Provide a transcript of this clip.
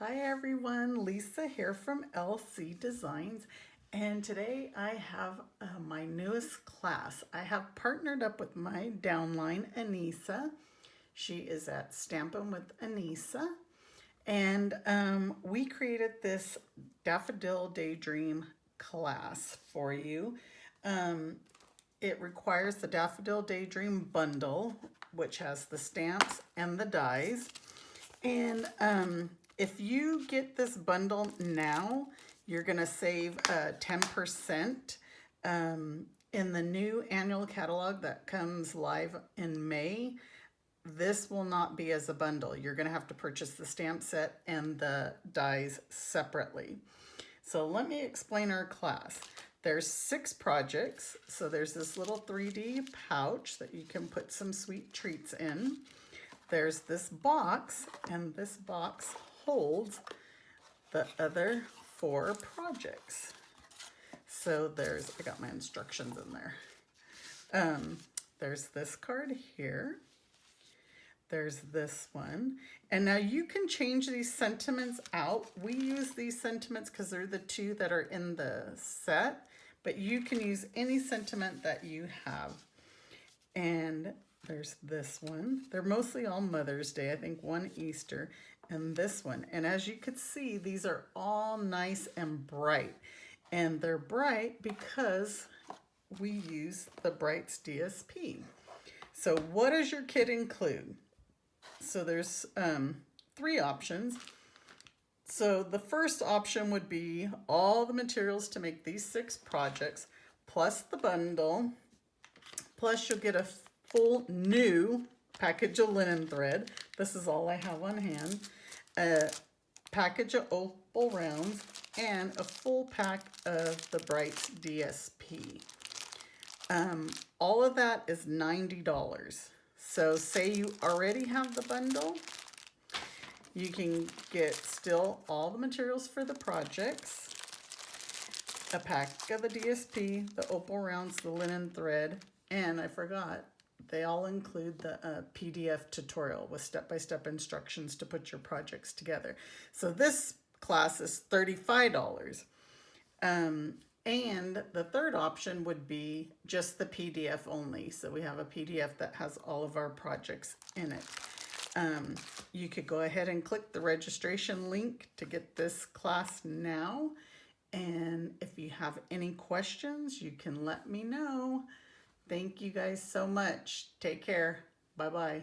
Hi everyone, Lisa here from LC Designs, and today I have my newest class. I have partnered up with my downline, Anissa. She is at Stampin' with Anissa, and we created this Daffodil Daydream class for you. It requires the Daffodil Daydream bundle, which has the stamps and the dies. And if you get this bundle now, you're going to save 10%. In the new annual catalog that comes live in May, this will not be as a bundle. You're going to have to purchase the stamp set and the dies separately. So let me explain our class. There's 6 projects. So there's this little 3D pouch that you can put some sweet treats in. There's this box, and this box holds the other 4 projects. So I got my instructions in there. There's this card here. There's this one. And now you can change these sentiments out. We use these sentiments because they're the 2 that are in the set, but you can use any sentiment that you have. And there's this one. They're mostly all Mother's Day. I think one Easter and this one. And as you can see, these are all nice and bright. And they're bright because we use the Brights DSP. So what does your kit include? So there's 3 options. So the first option would be all the materials to make these 6 projects, plus the bundle, plus you'll get a full new package of linen thread. This is all I have on hand. A package of opal rounds and a full pack of the Brights DSP. All of that is $90. So say you already have the bundle, you can get still all the materials for the projects, a pack of the DSP, the opal rounds, the linen thread, and I forgot, they all include the PDF tutorial with step-by-step instructions to put your projects together. So this class is $35. And the third option would be just the PDF only. So we have a PDF that has all of our projects in it. You could go ahead and click the registration link to get this class now. And if you have any questions, you can let me know. Thank you guys so much. Take care. Bye-bye.